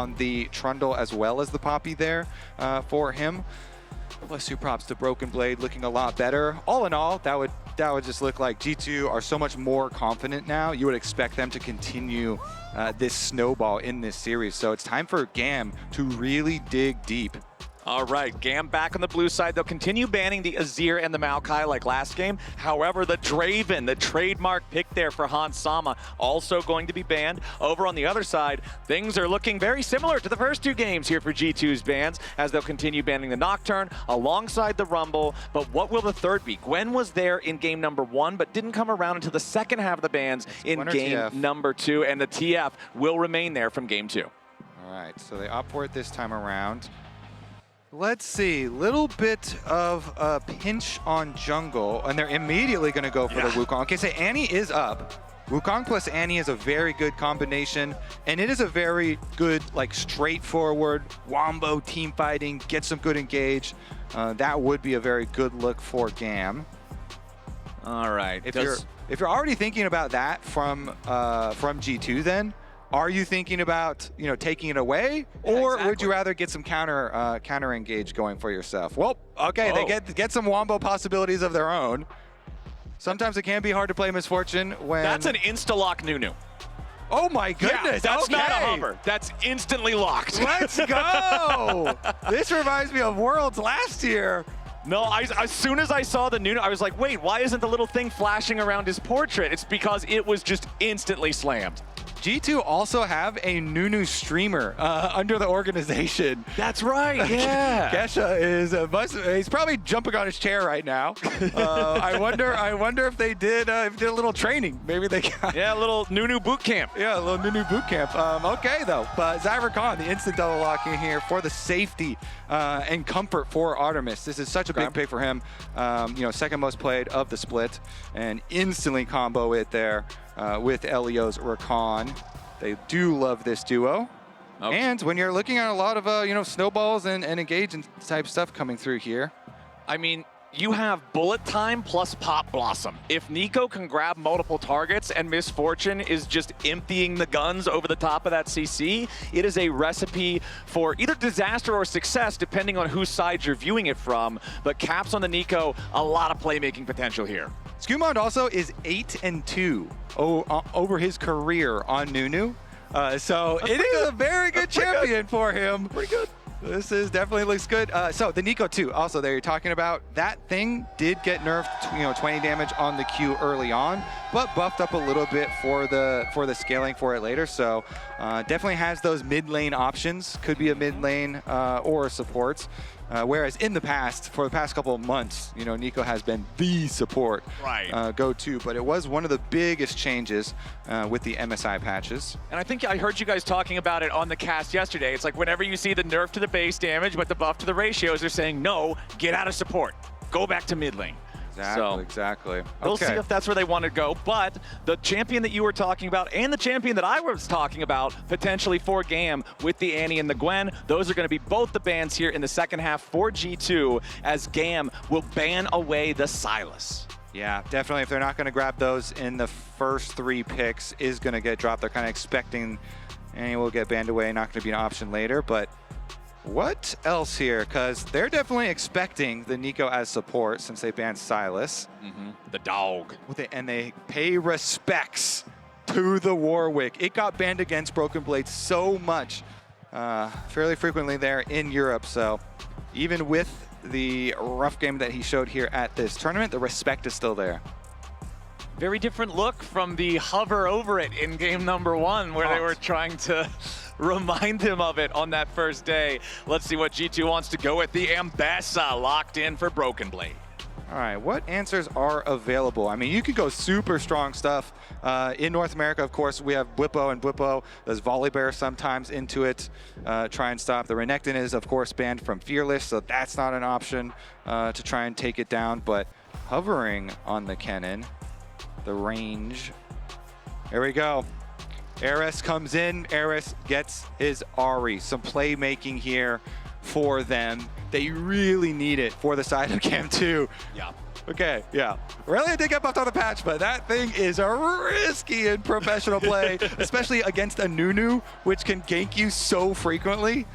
on the Trundle as well as the Poppy there for him. Plus 2 props to Broken Blade, looking a lot better. All in all, that would just look like G2 are so much more confident now. You would expect them to continue this snowball in this series. So it's time for GAM to really dig deep. All right, GAM back on the blue side. They'll continue banning the Azir and the Maokai like last game. However, the Draven, the trademark pick there for Hans Sama, also going to be banned. Over on the other side, things are looking very similar to the first 2 games here for G2's bans, as they'll continue banning the Nocturne alongside the Rumble. But what will the third be? Gwen was there in game number 1, but didn't come around until the second half of the bans in game number 2, and the TF will remain there from game 2. All right, so they opt for it this time around. Let's see, little bit of a pinch on jungle, and they're immediately going to go for the Wukong. Okay, so Annie is up. Wukong plus Annie is a very good combination, and it is a very good, like, straightforward wombo team fighting, get some good engage. That would be a very good look for GAM. All right. If you're already thinking about that from G2, then are you thinking about, you know, taking it away, or would you rather get some counter engage going for yourself? Well, okay, they get some wombo possibilities of their own. Sometimes it can be hard to play Misfortune when that's an insta-lock Nunu. Oh my goodness, that's not a hover. That's instantly locked. Let's go! This reminds me of Worlds last year. No, as soon as I saw the Nunu, I was like, wait, why isn't the little thing flashing around his portrait? It's because it was just instantly slammed. G2 also have a Nunu streamer under the organization. That's right, yeah. Kesha is he's probably jumping on his chair right now. I wonder if they did a little training. Maybe they got a little Nunu boot camp. Yeah, a little Nunu boot camp. Okay though, but Zyver Khan, the instant double locking here for the safety and comfort for Artemis. This is such a big pick for him. You know, second most played of the split, and instantly combo it there. With Elio's Rakan. They do love this duo. Okay. And when you're looking at a lot of, you know, snowballs and engage and type stuff coming through here. I mean, you have bullet time plus pop blossom. If Nico can grab multiple targets and Misfortune is just emptying the guns over the top of that CC, it is a recipe for either disaster or success, depending on whose side you're viewing it from. But Caps on the Nico, a lot of playmaking potential here. Skumond also is 8-2 over his career on Nunu. So it is a very good champion for him. Pretty good. This is definitely looks good. So the Nico too, also there you're talking about, that thing did get nerfed, you know, 20 damage on the Q early on, but buffed up a little bit for the scaling for it later. So definitely has those mid lane options. Could be a mid lane or a support. Whereas in the past, for the past couple of months, you know, Nico has been the support go-to, but it was one of the biggest changes with the MSI patches. And I think I heard you guys talking about it on the cast yesterday. It's like whenever you see the nerf to the base damage, but the buff to the ratios, they're saying, no, get out of support. Go back to mid lane. Exactly. We'll see if that's where they want to go. But the champion that you were talking about and the champion that I was talking about potentially for GAM with the Annie and the Gwen, those are going to be both the bans here in the second half for G2, as GAM will ban away the Sylas. Yeah, definitely. If they're not going to grab those in the first 3 picks, is going to get dropped. They're kind of expecting Annie will get banned away, not going to be an option later. But what else here? Because they're definitely expecting the Nico as support since they banned Sylas. The dog. And they pay respects to the Warwick. It got banned against Broken Blade so much, fairly frequently there in Europe. So even with the rough game that he showed here at this tournament, the respect is still there. Very different look from the hover over it in game number 1, where they were trying to remind him of it on that first day. Let's see what G2 wants to go with. The Ambassa locked in for Broken Blade. All right, what answers are available? I mean, you could go super strong stuff. In North America, of course, we have Blippo, and Blippo does Volibear sometimes into it, try and stop. The Renekton is, of course, banned from Fearless, so that's not an option to try and take it down. But hovering on the Kennen, the range. There we go. Ares comes in, Ares gets his Ahri. Some playmaking here for them. They really need it for the side of GAM 2. Yeah. Okay, yeah. Really did get buffed on the patch, but that thing is risky in professional play, especially against a Nunu, which can gank you so frequently.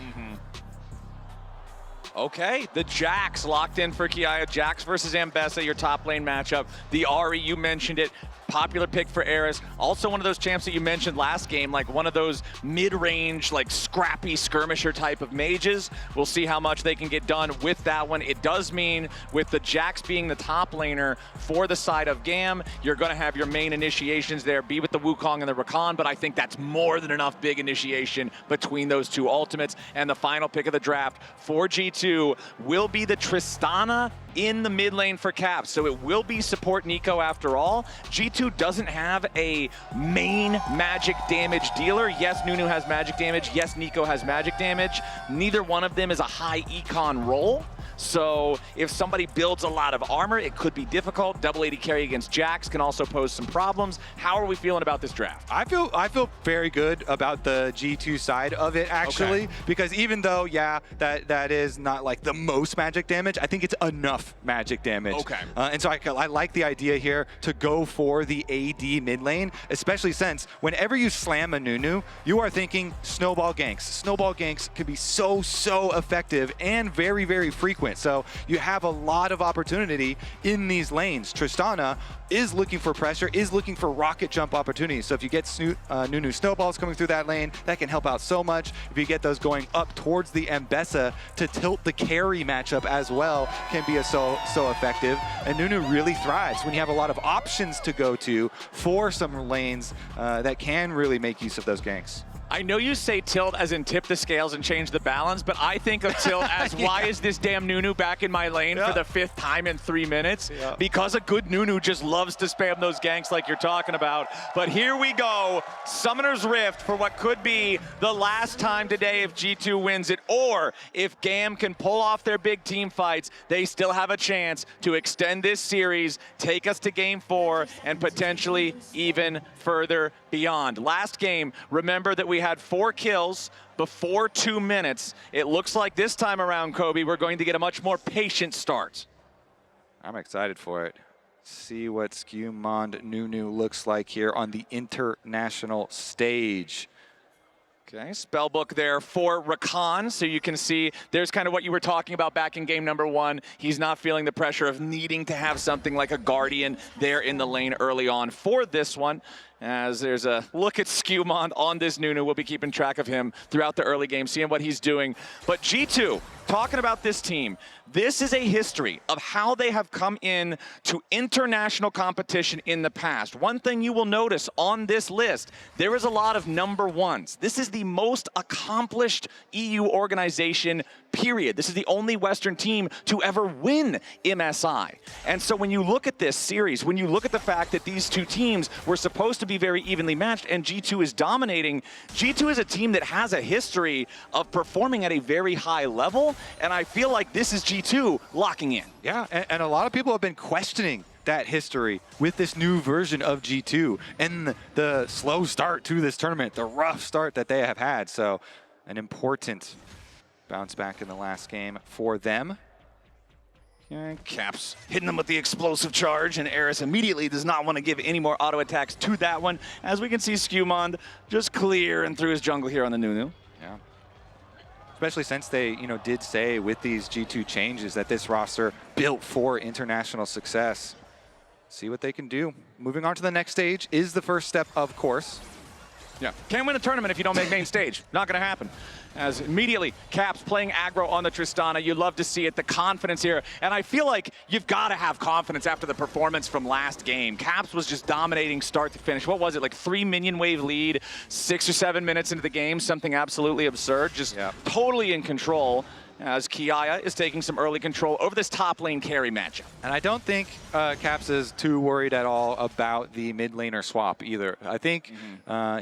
Okay, the Jax locked in for Kiaya. Jax versus Ambessa, your top lane matchup. The Ahri, you mentioned it. Popular pick for Eris. Also one of those champs that you mentioned last game, like one of those mid-range, like scrappy skirmisher type of mages. We'll see how much they can get done with that one. It does mean with the Jax being the top laner for the side of GAM, you're going to have your main initiations there be with the Wukong and the Rakan, but I think that's more than enough big initiation between those two ultimates. And the final pick of the draft for G2 will be the Tristana in the mid lane for Caps. So it will be support Nico after all. G2 doesn't have a main magic damage dealer. Yes, Nunu has magic damage. Yes, Nico has magic damage. Neither one of them is a high econ role. So if somebody builds a lot of armor, it could be difficult. Double AD carry against Jax can also pose some problems. How are we feeling about this draft? I feel very good about the G2 side of it, actually, because even though, yeah, that is not like the most magic damage, I think it's enough magic damage. And so I like the idea here to go for the AD mid lane, especially since whenever you slam a Nunu, you are thinking snowball ganks. Snowball ganks can be so effective and very, very frequent. So you have a lot of opportunity in these lanes. Tristana is looking for pressure, is looking for rocket jump opportunities. So if you get Nunu snowballs coming through that lane, that can help out so much. If you get those going up towards the Ambessa to tilt the carry matchup as well, can be so effective. And Nunu really thrives when you have a lot of options to go to for some lanes that can really make use of those ganks. I know you say tilt as in tip the scales and change the balance, but I think of tilt as why is this damn Nunu back in my lane for the 5th time in 3 minutes? Because a good Nunu just loves to spam those ganks like you're talking about. But here we go, Summoner's Rift for what could be the last time today if G2 wins it, or if GAM can pull off their big team fights, they still have a chance to extend this series, take us to Game 4, and potentially even further beyond. Last game, remember that we had 4 kills before 2 minutes. It looks like this time around, Kobe, we're going to get a much more patient start. I'm excited for it. See what Skewmond Nunu looks like here on the international stage. Okay, spellbook there for Rakan, so you can see there's kind of what you were talking about back in game number 1. He's not feeling the pressure of needing to have something like a Guardian there in the lane early on for this one. As there's a look at Skewmond on this Nunu. We'll be keeping track of him throughout the early game, seeing what he's doing. But G2, talking about this team, this is a history of how they have come in to international competition in the past. One thing you will notice on this list, there is a lot of number 1s. This is the most accomplished EU organization, period. This is the only Western team to ever win MSI. And so when you look at this series, when you look at the fact that these two teams were supposed to be very evenly matched and G2 is dominating, G2 is a team that has a history of performing at a very high level, and I feel like this is G2 locking in. Yeah, and a lot of people have been questioning that history with this new version of G2 and the slow start to this tournament, the rough start that they have had. So an important bounce back in the last game for them. And Caps hitting them with the explosive charge, and Eris immediately does not want to give any more auto attacks to that one. As we can see, Skewmond just clearing through his jungle here on the Nunu. Yeah. Especially since they, did say with these G2 changes that this roster built for international success. See what they can do. Moving on to the next stage is the first step, of course. Yeah, can't win a tournament if you don't make main stage. Not going to happen. As immediately, Caps playing aggro on the Tristana. You love to see it, the confidence here. And I feel like you've got to have confidence after the performance from last game. Caps was just dominating start to finish. What was it, like 3 minion wave lead, 6 or 7 minutes into the game, something absolutely absurd, just totally in control. As Kiaya is taking some early control over this top lane carry matchup. And I don't think Caps is too worried at all about the mid laner swap either. I think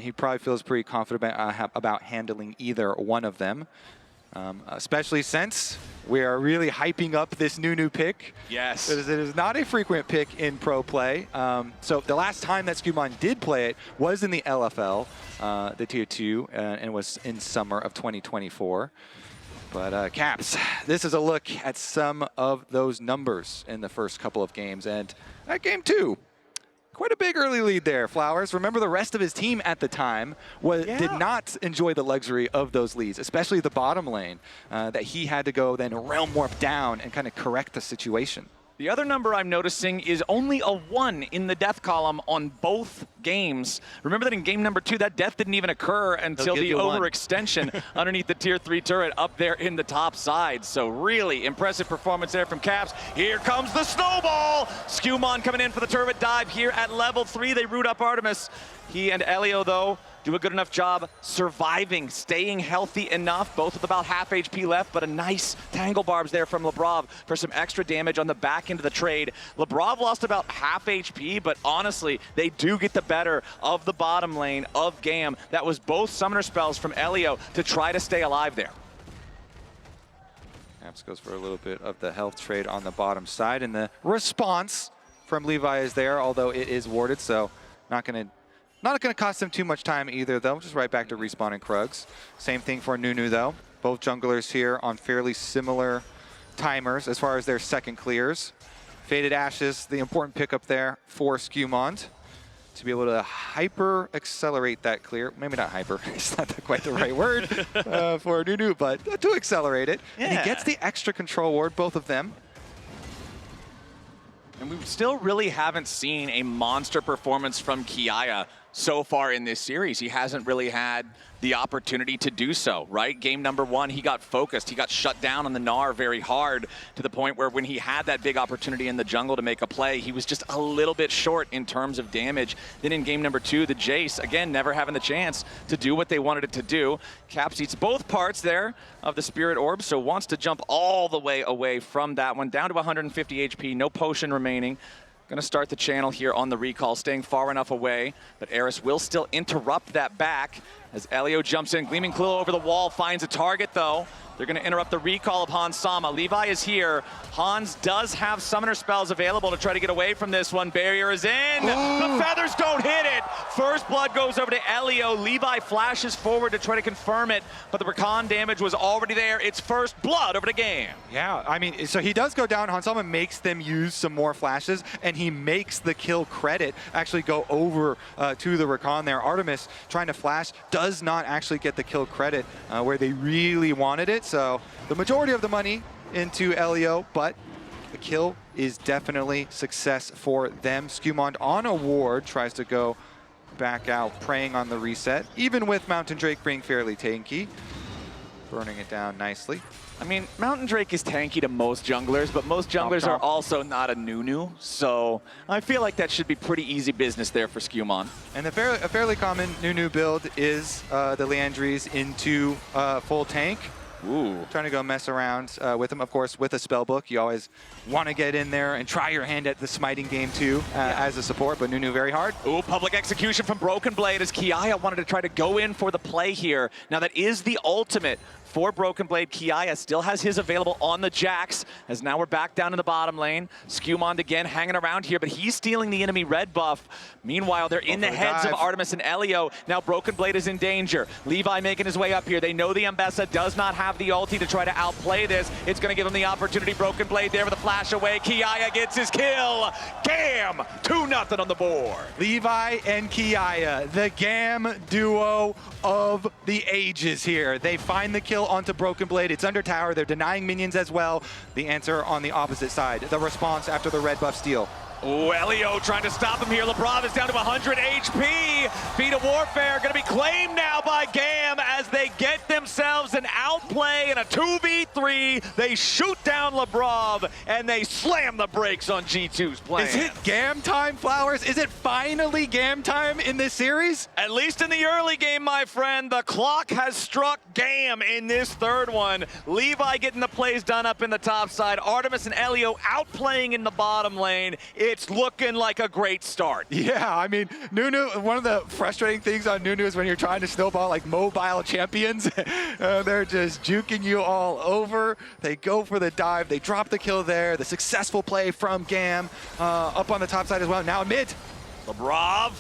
he probably feels pretty confident about handling either one of them, especially since we are really hyping up this Nunu pick. Yes. It is not a frequent pick in pro play. So the last time that Skewmond did play it was in the LFL, the Tier 2, and it was in summer of 2024. But Caps, this is a look at some of those numbers in the first couple of games. And at game 2, quite a big early lead there, Flowers. Remember, the rest of his team at the time did not enjoy the luxury of those leads, especially the bottom lane, that he had to go then realm warp down and kind of correct the situation. The other number I'm noticing is only a 1 in the death column on both games. Remember that in game number 2, that death didn't even occur until the overextension underneath the tier 3 turret up there in the top side. So really impressive performance there from Caps. Here comes the snowball. Skewmon coming in for the turret dive here at level 3. They root up Artemis. He and Elio, though, do a good enough job surviving, staying healthy enough, both with about half HP left, but a nice tangle barbs there from Lebrov for some extra damage on the back end of the trade. Lebrov lost about half HP, but honestly, they do get the better of the bottom lane of GAM. That was both summoner spells from Elio to try to stay alive there. Caps goes for a little bit of the health trade on the bottom side, and the response from Levi is there, although it is warded, so not going to cost them too much time either, though. Just right back to respawning Krugs. Same thing for Nunu, though. Both junglers here on fairly similar timers as far as their second clears. Faded Ashes, the important pickup there for Skewmon to be able to hyper accelerate that clear. Maybe not hyper, it's not quite the right word for Nunu, but to accelerate it. Yeah. And he gets the extra control ward, both of them. And we still really haven't seen a monster performance from Kiaya so far in this series. He hasn't really had the opportunity to do so, right? Game number 1, he got focused. He got shut down on the Gnar very hard to the point where when he had that big opportunity in the jungle to make a play, he was just a little bit short in terms of damage. Then in game number 2, the Jace, again, never having the chance to do what they wanted it to do. Caps eats both parts there of the Spirit Orb, so wants to jump all the way away from that one, down to 150 HP, no potion remaining. Going to start the channel here on the recall, staying far enough away, but Eris will still interrupt that back as Elio jumps in. Gleaming Clue over the wall, finds a target though. They're going to interrupt the recall of Hans Sama. Levi is here. Hans does have summoner spells available to try to get away from this one. Barrier is in. Ooh. The feathers don't hit it. First blood goes over to Elio. Levi flashes forward to try to confirm it, but the recon damage was already there. It's first blood over to GAM. Yeah, I mean, so he does go down. Hans Sama makes them use some more flashes, and he makes the kill credit actually go over to the recon there. Artemis trying to flash does not actually get the kill credit where they really wanted it. So the majority of the money into Elio, but the kill is definitely success for them. Skewmon on a ward tries to go back out, preying on the reset, even with Mountain Drake being fairly tanky. Burning it down nicely. I mean, Mountain Drake is tanky to most junglers, but most junglers are also not a Nunu, so I feel like that should be pretty easy business there for Skewmon. And a fairly common Nunu build is the Leandries into full tank. Ooh. Trying to go mess around with him, of course, with a spellbook. You always want to get in there and try your hand at the smiting game too as a support, but Nunu very hard. Ooh, public execution from Broken Blade as Kiaya wanted to try to go in for the play here. Now that is the ultimate for Broken Blade. Kiaya still has his available on the Jax, as now we're back down in the bottom lane. Skewmon again hanging around here, but he's stealing the enemy red buff. Meanwhile, they're in the heads of Artemis and Elio. Now Broken Blade is in danger. Levi making his way up here. They know the Ambessa does not have the ulti to try to outplay this. It's going to give him the opportunity. Broken Blade there with a flash away. Kiaya gets his kill. GAM, 2-0 on the board. Levi and Kiaya, the GAM duo of the ages here. They find the kill onto Broken Blade. It's under tower. They're denying minions as well. The answer on the opposite side. The response after the red buff steal. Oh, Elio trying to stop him here. Lebrov is down to 100 HP. Feet of Warfare going to be claimed now by GAM as they get themselves an outplay in a 2v3. They shoot down Lebrov and they slam the brakes on G2's plan. Is it GAM time, Flowers? Is it finally GAM time in this series? At least in the early game, my friend. The clock has struck GAM in this third one. Levi getting the plays done up in the top side. Artemis and Elio outplaying in the bottom lane. It's looking like a great start. Yeah, I mean, Nunu, one of the frustrating things on Nunu is when you're trying to snowball like mobile champions, they're just juking you all over. They go for the dive, they drop the kill there, the successful play from GAM up on the top side as well. Now mid. Lebrov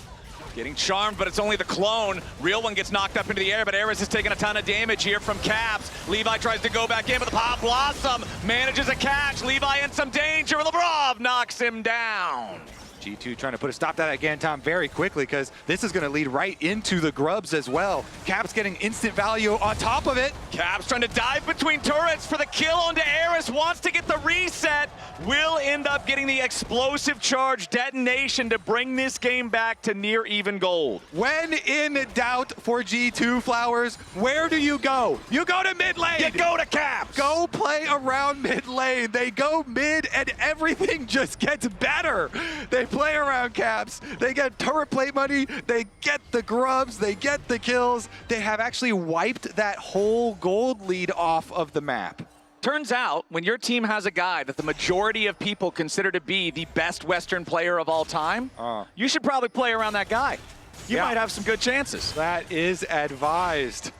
Getting charmed, but it's only the clone. Real one gets knocked up into the air, but Eris is taking a ton of damage here from Caps. Levi tries to go back in, but the Pop Blossom manages a catch. Levi in some danger, and Lebrov knocks him down. G2 trying to put a stop to that again, Tom, very quickly, because this is going to lead right into the grubs as well. Caps getting instant value on top of it. Caps trying to dive between turrets for the kill onto Eris, wants to get the reset. Will end up getting the explosive charge detonation to bring this game back to near even gold. When in doubt for G2 Flowers, where do you go? You go to mid lane. You go to Caps. Go play around mid lane. They go mid and everything just gets better. They play around Caps. They get turret plate money. They get the grubs. They get the kills. They have actually wiped that whole gold lead off of the map. Turns out, when your team has a guy that the majority of people consider to be the best Western player of all time, you should probably play around that guy. You might have some good chances. That is advised.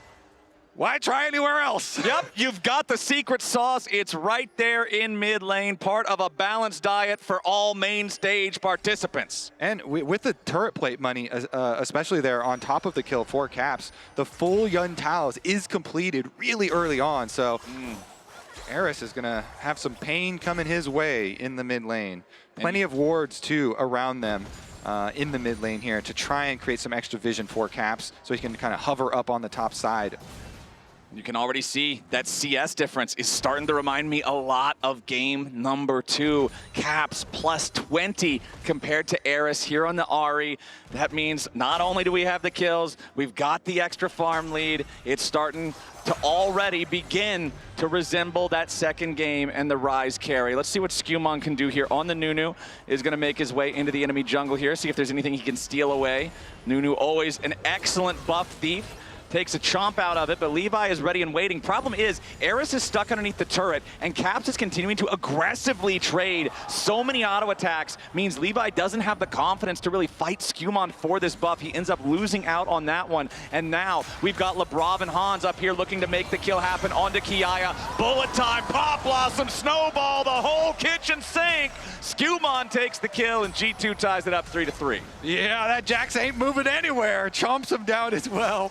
Why try anywhere else? Yep, you've got the secret sauce. It's right there in mid lane, part of a balanced diet for all main stage participants. And with the turret plate money, especially there on top of the kill for Caps, the full Yun Taos is completed really early on. So Eris is going to have some pain coming his way in the mid lane. Plenty of wards, too, around them in the mid lane here to try and create some extra vision for Caps so he can kind of hover up on the top side. You can already see that CS difference is starting to remind me a lot of game number 2. Caps plus 20 compared to Eris here on the Ahri. That means not only do we have the kills, we've got the extra farm lead. It's starting to already begin to resemble that second game and the Rise carry. Let's see what Skewmon can do here on the Nunu. Is going to make his way into the enemy jungle here, see if there's anything he can steal away. Nunu always an excellent buff thief. Takes a chomp out of it, but Levi is ready and waiting. Problem is, Eris is stuck underneath the turret, and Caps is continuing to aggressively trade. So many auto attacks means Levi doesn't have the confidence to really fight Skewmon for this buff. He ends up losing out on that one. And now we've got Lebrov and Hans up here looking to make the kill happen onto Kiaya. Bullet time, Pop Blossom, Snowball, the whole kitchen sink. Skewmon takes the kill, and G2 ties it up 3-3. Yeah, that Jax ain't moving anywhere. Chomps him down as well.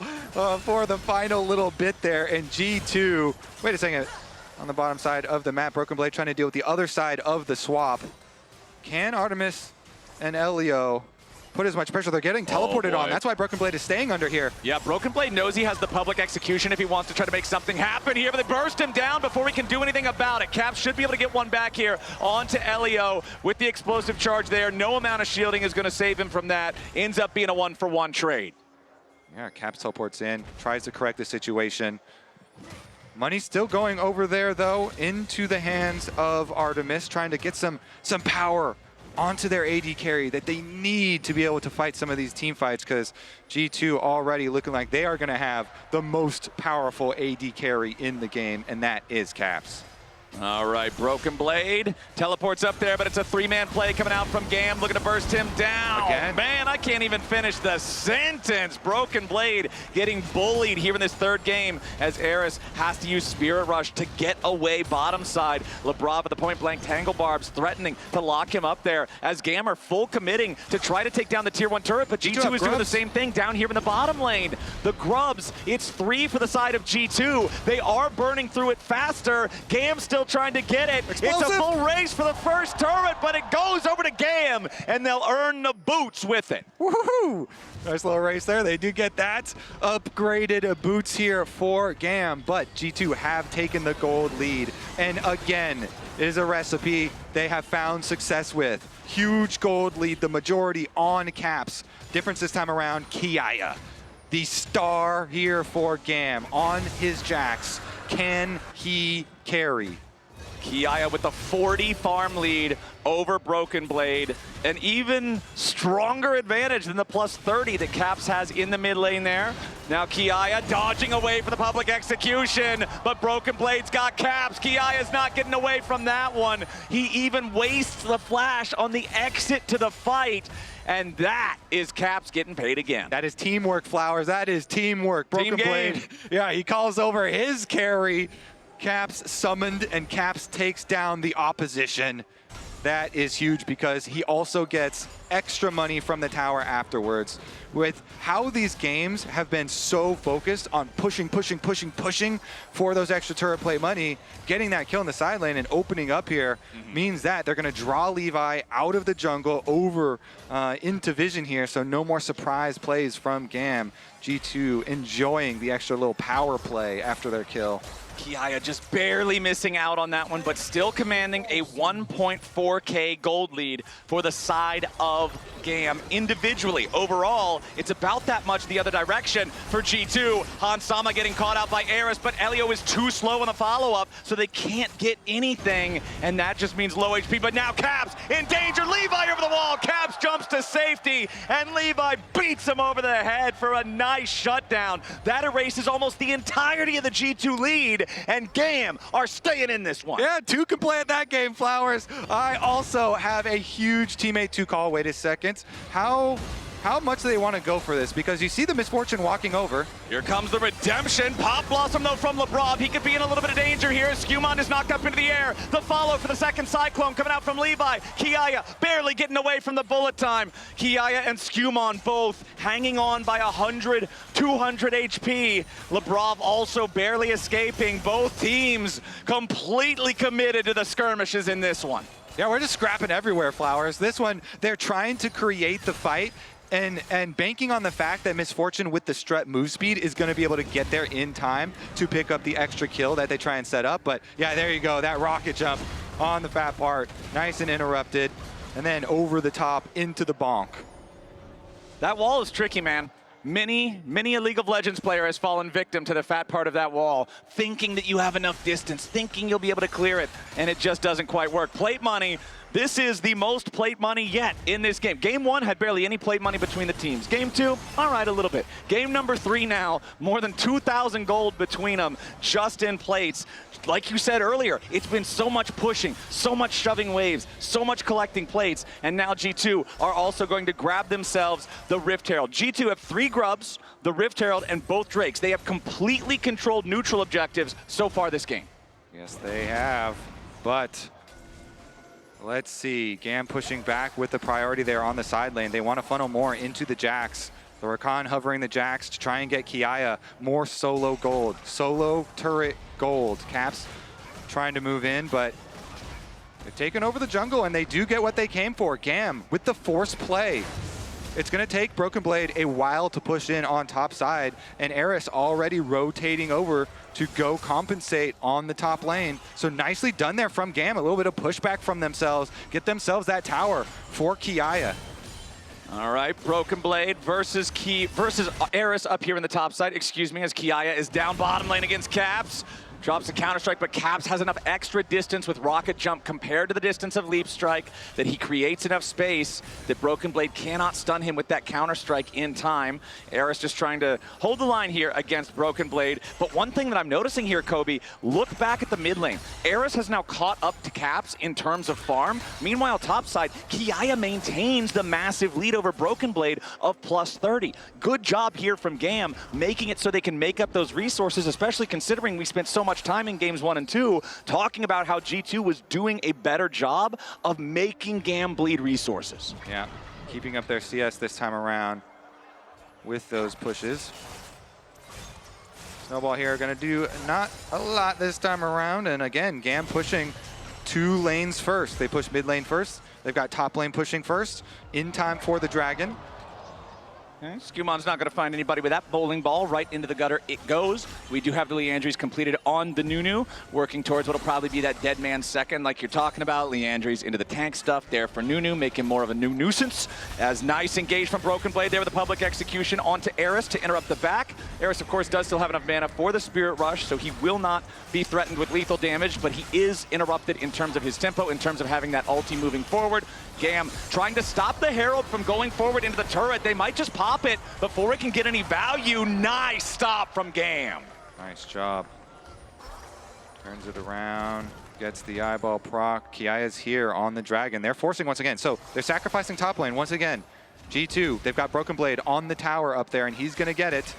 For the final little bit there, and G2, wait a second, on the bottom side of the map, Broken Blade trying to deal with the other side of the swap. Can Artemis and Elio put as much pressure? They're getting teleported on. That's why Broken Blade is staying under here. Yeah, Broken Blade knows he has the public execution if he wants to try to make something happen here, but they burst him down before he can do anything about it. Cap should be able to get one back here onto Elio with the explosive charge there. No amount of shielding is going to save him from that. Ends up being a 1-for-1 trade. Yeah, Caps teleports in, tries to correct the situation. Money's still going over there, though, into the hands of Artemis, trying to get some power onto their AD carry that they need to be able to fight some of these team fights, because G2 already looking like they are going to have the most powerful AD carry in the game, and that is Caps. All right, Broken Blade teleports up there, but it's a 3-man play coming out from GAM, looking to burst him down. Again? Man, I can't even finish the sentence. Broken Blade getting bullied here in this third game as Eris has to use Spirit Rush to get away bottom side. Lebrov at the point blank, Tangle Barbs threatening to lock him up there as GAM are full committing to try to take down the tier 1 turret, but G2 is doing the same thing down here in the bottom lane. The grubs, it's 3 for the side of G2. They are burning through it faster. GAM still trying to get it. Explosive. It's a full race for the first turret, but it goes over to GAM, and they'll earn the boots with it. Woohoo! Nice little race there. They do get that upgraded boots here for GAM, but G2 have taken the gold lead. And again, it is a recipe they have found success with. Huge gold lead, the majority on Caps. Difference this time around, Kiaya. The star here for GAM on his Jax. Can he carry? Kiaya with the 40 farm lead over Broken Blade. An even stronger advantage than the plus 30 that Caps has in the mid lane there. Now Kiaya dodging away from the public execution, but Broken Blade's got Caps. Kiaya's not getting away from that one. He even wastes the flash on the exit to the fight. And that is Caps getting paid again. That is teamwork, Flowers. That is teamwork. Broken Blade. Yeah, he calls over his carry. Caps summoned, and Caps takes down the opposition. that is huge because he also gets extra money from the tower afterwards. With how these games have been so focused on pushing for those extra turret play money, getting that kill in the side lane and opening up here means that they're going to draw Levi out of the jungle over into vision here, so no more surprise plays from GAM. G2 enjoying the extra little power play after their kill. Kiaya just barely missing out on that one, but still commanding a 1.4K gold lead for the side of GAM individually. Overall, it's about that much the other direction for G2. Hansama getting caught out by Eris, but Elio is too slow in the follow-up, so they can't get anything, and that just means low HP. But now Caps in danger. Levi over the wall. Caps jumps to safety, and Levi beats him over the head for a nice shutdown. That erases almost the entirety of the G2 lead, and GAM are staying in this one. Yeah, two can play at that game, Flowers. I also have a huge teammate to call. Wait a second. How much do they want to go for this? Because you see the Misfortune walking over. Here comes the redemption. Pop Blossom, though, from Lebrov. He could be in a little bit of danger here. Skumon is knocked up into the air. The follow for the second Cyclone coming out from Levi. Kiaya barely getting away from the bullet time. Kiaya and Skumon both hanging on by 100, 200 HP. Lebrov also barely escaping. Both teams completely committed to the skirmishes in this one. Yeah, we're just scrapping everywhere, Flowers. This one, they're trying to create the fight and banking on the fact that Misfortune with the strut move speed is going to be able to get there in time to pick up the extra kill that they try and set up. But yeah, there you go, that rocket jump on the fat part, nice and interrupted, and then over the top into the bonk. That wall is tricky, man. Many a League of Legends player has fallen victim to the fat part of that wall, thinking that you have enough distance, thinking you'll be able to clear it, and it just doesn't quite work. Plate money. This is the most plate money yet in this game. Game 1 had barely any plate money between the teams. Game 2, all right, a little bit. Game number 3 now, more than 2,000 gold between them just in plates. Like you said earlier, it's been so much pushing, so much shoving waves, so much collecting plates, and now G2 are also going to grab themselves the Rift Herald. G2 have 3 Grubs, the Rift Herald, and both Drakes. They have completely controlled neutral objectives so far this game. Yes, they have, but let's see. GAM pushing back with the priority there on the side lane. They want to funnel more into the Jax. The Rakan hovering the Jax to try and get Kiaya more solo gold. Solo turret gold. Caps trying to move in, but they've taken over the jungle, and they do get what they came for. GAM with the force play. It's going to take Broken Blade a while to push in on top side, and Eris already rotating over to go compensate on the top lane. So nicely done there from GAM. A little bit of pushback from themselves. Get themselves that tower for Kiaya. All right, Broken Blade versus Eris up here in the top side. Excuse me, as Kiaya is down bottom lane against Caps. Drops a counter-strike, but Caps has enough extra distance with Rocket Jump compared to the distance of Leap Strike that he creates enough space that Broken Blade cannot stun him with that counter-strike in time. Eris just trying to hold the line here against Broken Blade. But one thing that I'm noticing here, Kobe, look back at the mid lane. Eris has now caught up to Caps in terms of farm. Meanwhile, topside, Kiaya maintains the massive lead over Broken Blade of plus 30. Good job here from GAM, making it so they can make up those resources, especially considering we spent so much time in games 1 and 2 talking about how G2 was doing a better job of making GAM bleed resources. Yeah, keeping up their CS this time around with those pushes. Snowball here gonna do not a lot this time around, and again, GAM pushing 2 lanes first. They push mid lane first, they've got top lane pushing first, in time for the Dragon. Okay. Skumon's not going to find anybody with that bowling ball. Right into the gutter it goes. We do have the Leandries completed on the Nunu, working towards what will probably be that dead man second like you're talking about. Leandries into the tank stuff there for Nunu, making more of a new nuisance. As nice engage from Broken Blade there with the public execution onto Eris to interrupt the back. Eris, of course, does still have enough mana for the Spirit Rush, so he will not be threatened with lethal damage, but he is interrupted in terms of his tempo, in terms of having that ulti moving forward. GAM trying to stop the Herald from going forward into the turret. They might just pop it before it can get any value. Nice stop from GAM. Nice job. Turns it around, gets the eyeball proc. Kiaya's here on the Dragon. They're forcing once again. So they're sacrificing top lane once again. G2, they've got Broken Blade on the tower up there, and he's going to get it.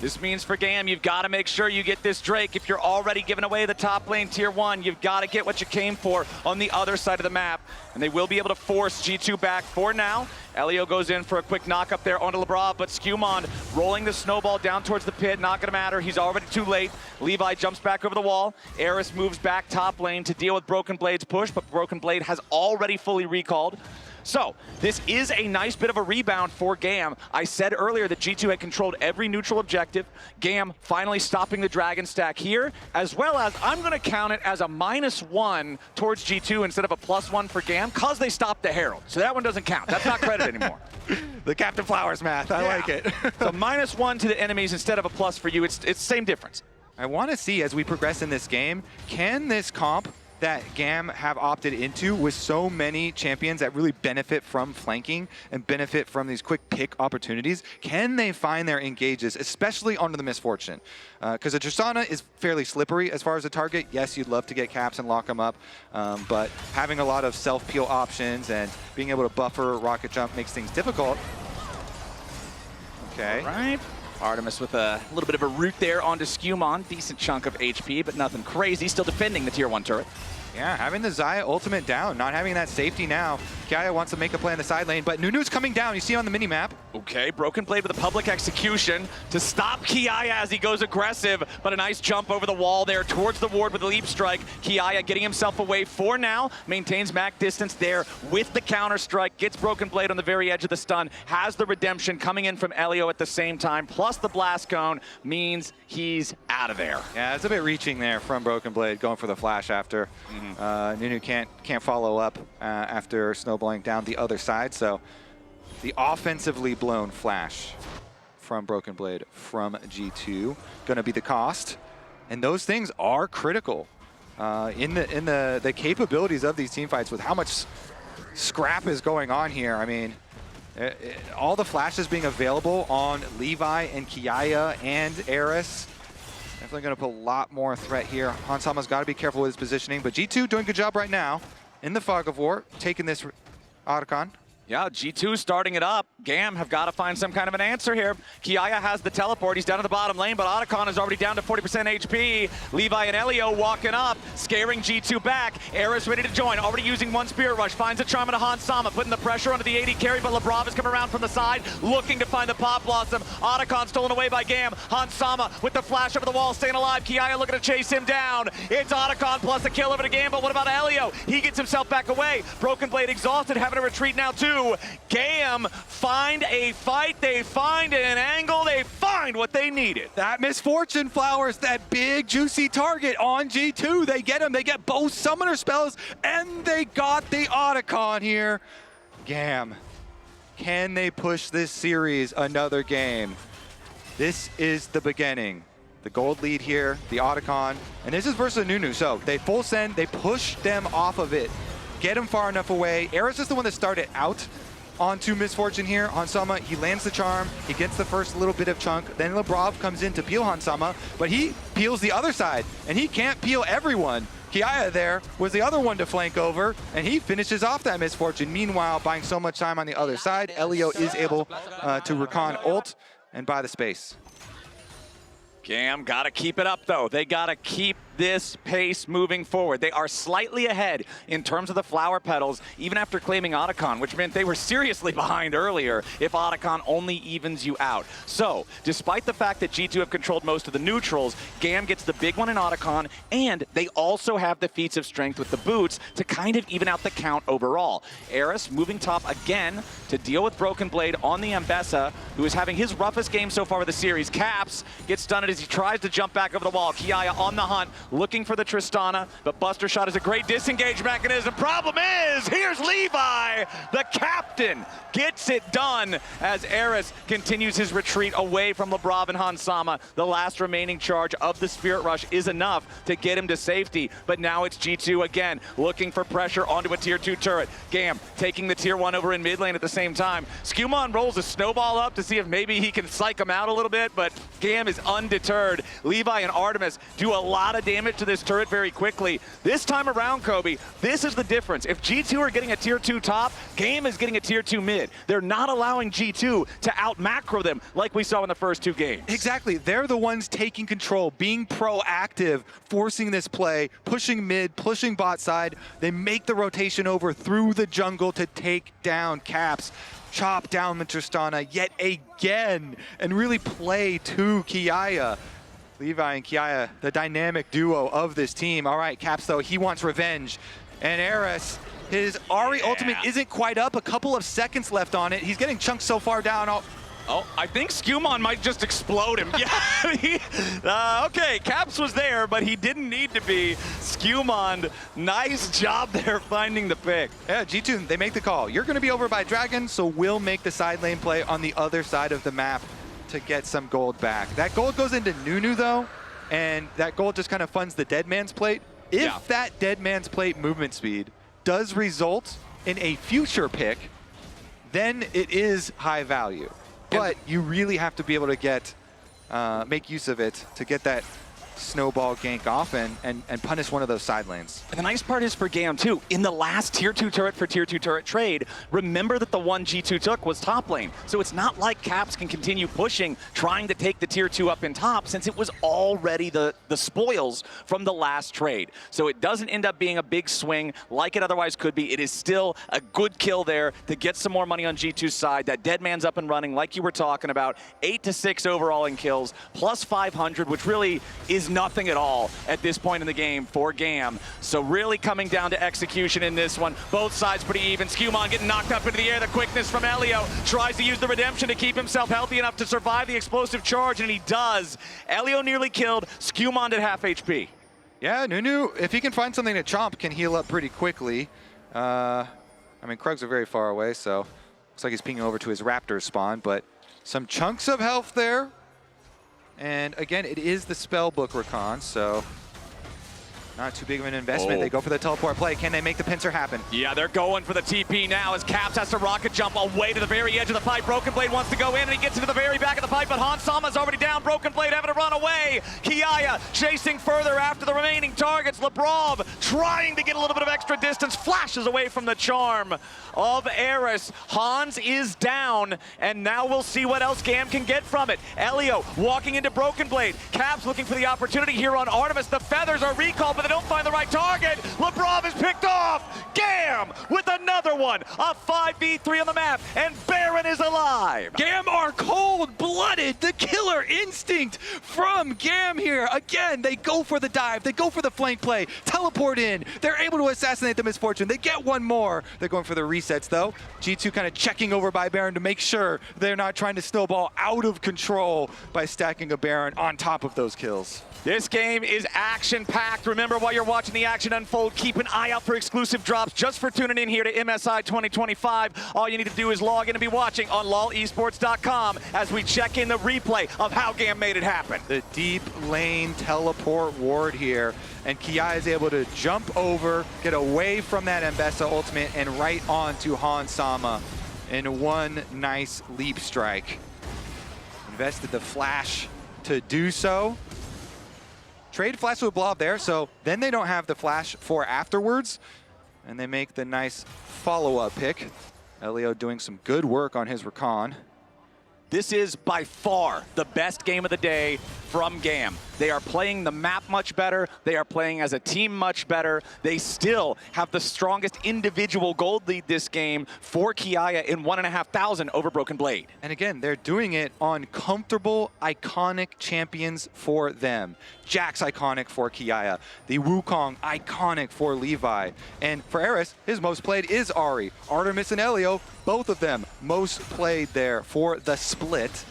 This means for GAM, you've got to make sure you get this Drake. If you're already giving away the top lane tier 1, you've got to get what you came for on the other side of the map. And they will be able to force G2 back for now. Elio goes in for a quick knock up there onto Lebrov, but Skewmon rolling the snowball down towards the pit. Not going to matter. He's already too late. Levi jumps back over the wall. Eris moves back top lane to deal with Broken Blade's push, but Broken Blade has already fully recalled. So, this is a nice bit of a rebound for GAM. I said earlier that G2 had controlled every neutral objective. GAM finally stopping the Dragon stack here, as well as I'm going to count it as a -1 towards G2 instead of a +1 for GAM, because they stopped the Herald. So that one doesn't count. That's not credit anymore. The Captain Flowers math, I like it. So -1 to the enemies instead of a plus for you. It's the same difference. I want to see, as we progress in this game, can this comp that GAM have opted into with so many champions that really benefit from flanking and benefit from these quick pick opportunities, can they find their engages, especially onto the Misfortune? Because the Tristana is fairly slippery as far as a target. Yes, you'd love to get caps and lock them up, but having a lot of self-peel options and being able to buffer rocket jump makes things difficult. Okay. All right. Artemis with a little bit of a root there onto Skewmon. Decent chunk of HP, but nothing crazy. Still defending the tier 1 turret. Yeah, having the Xayah ultimate down, not having that safety now. Kiaya wants to make a play in the side lane, but Nunu's coming down. You see on the mini-map. Okay, Broken Blade with a public execution to stop Kiaya as he goes aggressive, but a nice jump over the wall there towards the ward with a leap strike. Kiaya getting himself away for now, maintains Mac distance there with the counter strike, gets Broken Blade on the very edge of the stun, has the redemption coming in from Elio at the same time, plus the blast cone means he's out of there. Yeah, it's a bit reaching there from Broken Blade, going for the flash after. Nunu can't follow up after snowballing down the other side, so the offensively blown flash from Broken Blade from G2 going to be the cost, and those things are critical in the capabilities of these team fights with how much scrap is going on here. I mean, all the flashes being available on Levi and Kiaya and Eris. Definitely going to put a lot more threat here. Hansama's got to be careful with his positioning, but G2 doing a good job right now in the fog of war, taking this Otacon. Yeah, G2 starting it up. GAM have got to find some kind of an answer here. Kiaya has the teleport. He's down to the bottom lane, but Otacon is already down to 40% HP. Levi and Elio walking up, scaring G2 back. Eris ready to join, already using one Spirit Rush. Finds a charm into Hansama, putting the pressure onto the AD carry, but Lebrov is coming around from the side, looking to find the Pop Blossom. Otacon stolen away by GAM. Hansama with the flash over the wall, staying alive. Kiaya looking to chase him down. It's Otacon plus a kill over to GAM, but what about Elio? He gets himself back away. Broken Blade exhausted, having to retreat now too. GAM find a fight, they find an angle, they find what they needed. That Misfortune Flowers, that big juicy target on G2. They get him, they get both summoner spells, and they got the Otacon here. GAM, can they push this series another game? This is the beginning. The gold lead here, the Otacon, and this is versus Nunu. So they full send, they push them off of it. Get him far enough away. Eris is the one that started out onto Misfortune here. Hansama, he lands the charm, he gets the first little bit of chunk, then Lebrov comes in to peel Hansama, but he peels the other side, and he can't peel everyone. Kiaya there was the other one to flank over, and he finishes off that Misfortune. Meanwhile, buying so much time on the other side, Elio is able to recon ult and buy the space. GAM got to keep it up, though. They got to keep this pace moving forward. They are slightly ahead in terms of the flower petals, even after claiming Otacon, which meant they were seriously behind earlier if Otacon only evens you out. So, despite the fact that G2 have controlled most of the neutrals, GAM gets the big one in Otacon, and they also have the feats of strength with the boots to kind of even out the count overall. Eris moving top again to deal with Broken Blade on the Ambessa, who is having his roughest game so far of the series. Caps gets stunned as he tries to jump back over the wall. Kiaya on the hunt, looking for the Tristana, but Buster Shot is a great disengage mechanism. Problem is, here's Levi, the captain, gets it done as Eris continues his retreat away from Lebrov and Hansama. The last remaining charge of the Spirit Rush is enough to get him to safety, but now it's G2 again, looking for pressure onto a tier 2 turret. GAM taking the tier 1 over in mid lane at the same time. Skewmon rolls a snowball up to see if maybe he can psych him out a little bit, but GAM is undeterred. undeterred. Levi and Artemis do a lot of damage to this turret very quickly. This time around, Kobe, this is the difference. If G2 are getting a tier 2 top, GAM is getting a tier 2 mid. They're not allowing G2 to out-macro them like we saw in the first 2 games. Exactly. They're the ones taking control, being proactive, forcing this play, pushing mid, pushing bot side. They make the rotation over through the jungle to take down Caps, chop down Tristana yet again, and really play to Kiaya. Levi and Kiaya, the dynamic duo of this team. All right, Caps, though, he wants revenge. And Eris, his Ahri ultimate isn't quite up. A couple of seconds left on it. He's getting chunked so far down. Oh, I think Skewmon might just explode him. Yeah, okay, Caps was there, but he didn't need to be. Skewmon, nice job there finding the pick. Yeah, G2, they make the call. You're going to be over by Dragon, so we'll make the side lane play on the other side of the map to get some gold back. That gold goes into Nunu, though, and that gold just kind of funds the Dead Man's Plate. If that Dead Man's Plate movement speed does result in a future pick, then it is high value. But you really have to be able to get, make use of it to get that snowball gank off and punish one of those side lanes. And the nice part is for GAM too, in the last tier 2 turret for tier 2 turret trade, remember that the one G2 took was top lane. So it's not like Caps can continue pushing, trying to take the tier 2 up in top, since it was already the spoils from the last trade. So it doesn't end up being a big swing like it otherwise could be. It is still a good kill there to get some more money on G2's side. That dead man's up and running like you were talking about. 8 to 6 overall in kills, plus 500, which really is nothing at all at this point in the game for GAM. So really coming down to execution in this one. Both sides pretty even. Skewmon getting knocked up into the air. The quickness from Elio. Tries to use the redemption to keep himself healthy enough to survive the explosive charge, and he does. Elio nearly killed. Skewmon at half HP. Yeah, Nunu, if he can find something to chomp, can heal up pretty quickly. I mean, Krugs are very far away, so looks like he's pinging over to his Raptor spawn, but some chunks of health there. And again, it is the spellbook Rakan, so not too big of an investment. They go for the teleport play. Can they make the pincer happen? Yeah, they're going for the TP now as Caps has to rocket jump away to the very edge of the fight. Broken Blade wants to go in, and he gets into the very back of the fight, but Hansama's already down. Broken Blade having to run away. Kiaya chasing further after the remaining targets. Lebrov trying to get a little bit of extra distance, flashes away from the charm of Eris. Hans is down, and now we'll see what else GAM can get from it. Elio walking into Broken Blade. Caps looking for the opportunity here on Artemis. The feathers are recalled, but they don't find the right target. Lebrov is picked off. GAM with another one. A 5v3 on the map, and Baron is alive. GAM are cold-blooded. The killer instinct from GAM here. Again, they go for the dive. They go for the flank play. Teleport in. They're able to assassinate the Misfortune. They get one more. They're going for the resets, though. G2 kind of checking over by Baron to make sure they're not trying to snowball out of control by stacking a Baron on top of those kills. This game is action-packed. Remember, while you're watching the action unfold, keep an eye out for exclusive drops just for tuning in here to MSI 2025. All you need to do is log in and be watching on lolesports.com as we check in the replay of how GAM made it happen. The deep lane teleport ward here, and Kiaya is able to jump over, get away from that Mbessa ultimate, and right on to Hansama in one nice leap strike. Invested the flash to do so. Trade flash with Blob there, so then they don't have the flash for afterwards, and they make the nice follow-up pick. Elio doing some good work on his Rakan. This is by far the best game of the day from GAM. They are playing the map much better. They are playing as a team much better. They still have the strongest individual gold lead this game for Kiaya in 1,500 over Broken Blade. And again, they're doing it on comfortable, iconic champions for them. Jack's iconic for Kiaya. The Wukong iconic for Levi. And for Eris, his most played is Ahri. Artemis and Elio, both of them most played there for the split.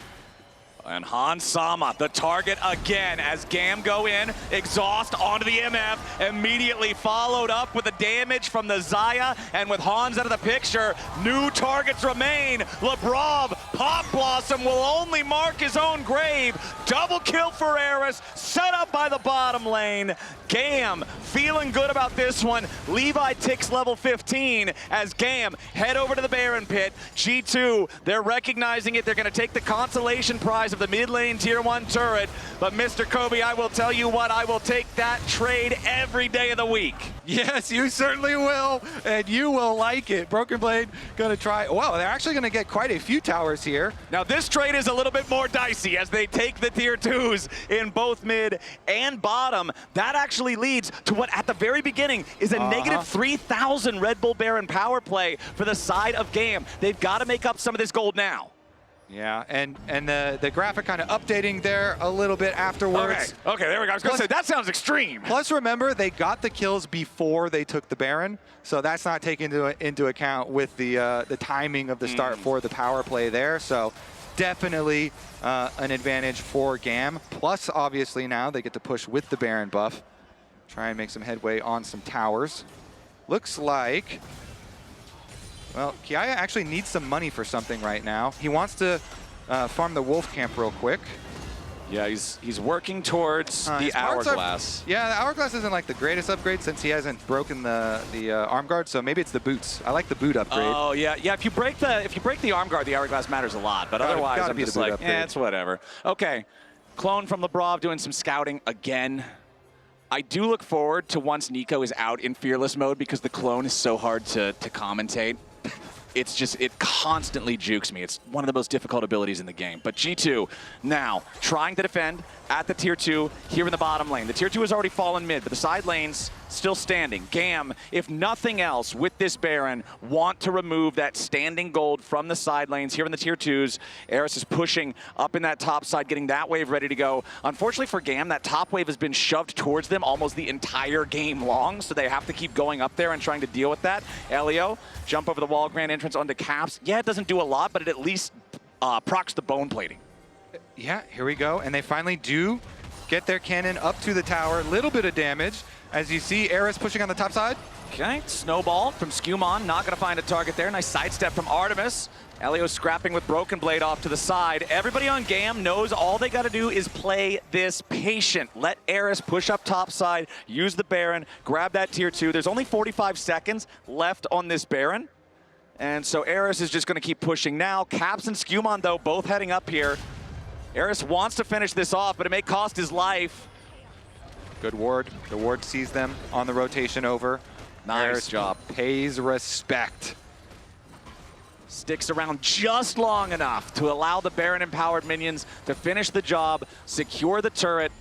And Hansama, the target again as GAM go in, exhaust onto the MF, immediately followed up with the damage from the Xayah, and with Hans out of the picture, new targets remain. Lebrov, Pop Blossom will only mark his own grave. Double kill for Eris, set up by the bottom lane. GAM feeling good about this one. Levi ticks level 15 as GAM head over to the Baron pit. G2, they're recognizing it. They're going to take the consolation prize of the mid lane tier 1 turret. But Mr. Kobe, I will tell you what, I will take that trade every day of the week. Yes, you certainly will, and you will like it. Broken Blade going to try. Well, they're actually going to get quite a few towers here. Now this trade is a little bit more dicey as they take the tier 2s in both mid and bottom. That actually leads to what at the very beginning is a negative 3,000 Red Bull Baron power play for the side of GAM. They've got to make up some of this gold now. Yeah, and the graphic kind of updating there a little bit afterwards. Okay, there we go. I was going to say, that sounds extreme. Plus, remember, they got the kills before they took the Baron, so that's not taken into account with the timing of the start for the power play there. So definitely an advantage for GAM. Plus, obviously, now they get to push with the Baron buff. Try and make some headway on some towers. Looks like... Well, Kiaya actually needs some money for something right now. He wants to farm the Wolf Camp real quick. Yeah, he's working towards the Hourglass. Yeah, the Hourglass isn't like the greatest upgrade since he hasn't broken the arm guard, so maybe it's the boots. I like the boot upgrade. Oh yeah, yeah. If you break the arm guard, the Hourglass matters a lot. But otherwise, I'm just like, it's whatever. Okay, Clone from Lebrov doing some scouting again. I do look forward to once Nico is out in Fearless mode because the Clone is so hard to commentate. It's just, it constantly jukes me. It's one of the most difficult abilities in the game. But G2 now trying to defend at the tier 2 here in the bottom lane. The tier 2 has already fallen mid, but the side lanes still standing. GAM, if nothing else, with this Baron, want to remove that standing gold from the side lanes here in the tier 2s. Eris is pushing up in that top side, getting that wave ready to go. Unfortunately for GAM, that top wave has been shoved towards them almost the entire game long, so they have to keep going up there and trying to deal with that. Elio, jump over the wall, grand entrance onto Caps. Yeah, it doesn't do a lot, but it at least procs the bone plating. Yeah, here we go. And they finally do get their cannon up to the tower. Little bit of damage. As you see, Eris pushing on the top side. Okay, snowball from Skumon. Not going to find a target there. Nice sidestep from Artemis. Elio scrapping with Broken Blade off to the side. Everybody on GAM knows all they got to do is play this patient. Let Eris push up top side, use the Baron, grab that tier 2. There's only 45 seconds left on this Baron. And so Eris is just going to keep pushing now. Caps and Skumon, though, both heading up here. Eris wants to finish this off, but it may cost his life. Good ward. The ward sees them on the rotation over. Nice Eris job. Pays respect. Sticks around just long enough to allow the Baron-empowered minions to finish the job, secure the turret,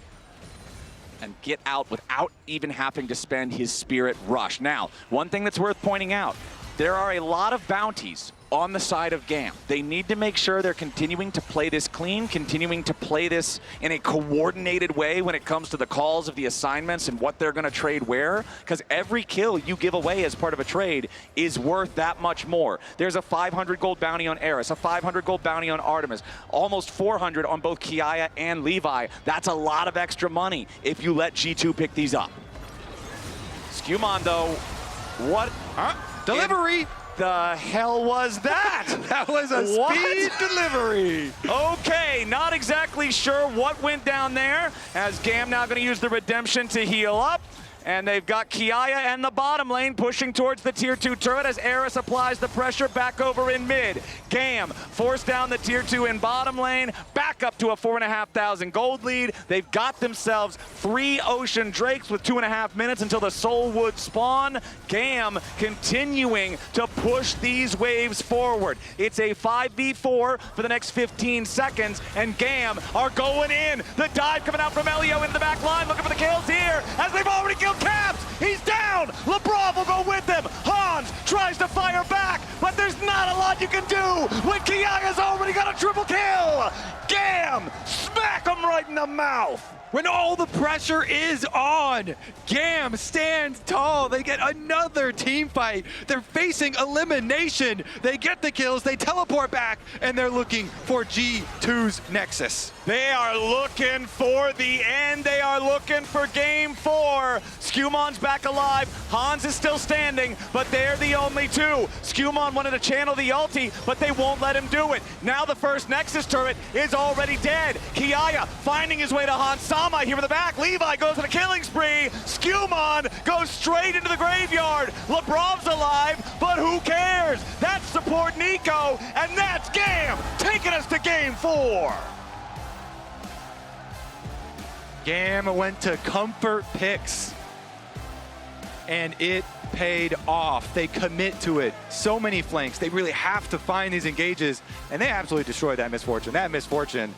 and get out without even having to spend his Spirit Rush. Now, one thing that's worth pointing out, there are a lot of bounties on the side of GAM. They need to make sure they're continuing to play this clean, continuing to play this in a coordinated way when it comes to the calls of the assignments and what they're going to trade where, because every kill you give away as part of a trade is worth that much more. There's a 500 gold bounty on Eris, a 500 gold bounty on Artemis, almost 400 on both Kiaya and Levi. That's a lot of extra money if you let G2 pick these up. Skumon, though, what? Delivery! The hell was that? That was a speed delivery. Okay, not exactly sure what went down there, as GAM now going to use the redemption to heal up. And they've got Kiaya and the bottom lane pushing towards the tier 2 turret as Eris applies the pressure back over in mid. GAM forced down the tier 2 in bottom lane, back up to a 4,500 gold lead. They've got themselves 3 Ocean Drakes with 2.5 minutes until the Soul Wood spawn. GAM continuing to push these waves forward. It's a 5v4 for the next 15 seconds, and GAM are going in. The dive coming out from Elio into the back line, looking for the kills here, as they've already killed Caps. He's down. Lebrov will go with him. Hans tries to fire back, but there's not a lot you can do when Kiaya's already got a triple kill. GAM, smack him right in the mouth. When all the pressure is on, GAM stands tall. They get another team fight. They're facing elimination. They get the kills, they teleport back, and they're looking for G2's Nexus. They are looking for the end. They are looking for game 4. Skumon's back alive. Hans is still standing, but they're the only 2. Skumon wanted to channel the ulti, but they won't let him do it. Now the first Nexus turret is already dead. Kiaya finding his way to Hansama here in the back. Levi goes on a killing spree. Skewmon goes straight into the graveyard. LeBron's alive, but who cares? That's support Nico, and that's GAM taking us to game 4. GAM went to comfort picks, and it paid off. They commit to it. So many flanks. They really have to find these engages, and they absolutely destroyed that Misfortune. That Misfortune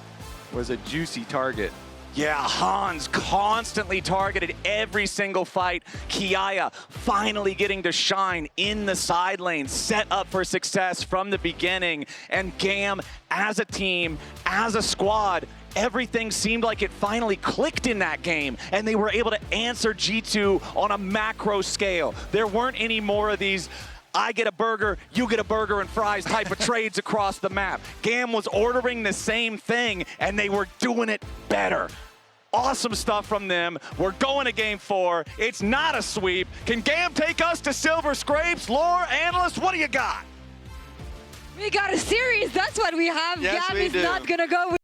was a juicy target. Yeah, Hans constantly targeted every single fight. Kiaya finally getting to shine in the side lane, set up for success from the beginning. And GAM, as a team, as a squad, everything seemed like it finally clicked in that game, and they were able to answer G2 on a macro scale. There weren't any more of these I get a burger, you get a burger and fries type of trades across the map. GAM was ordering the same thing, and they were doing it better. Awesome stuff from them. We're going to game 4. It's not a sweep. Can GAM take us to Silver Scrapes? Lore, analyst, what do you got? We got a series. That's what we have. Yes, GAM we is do. not going to go with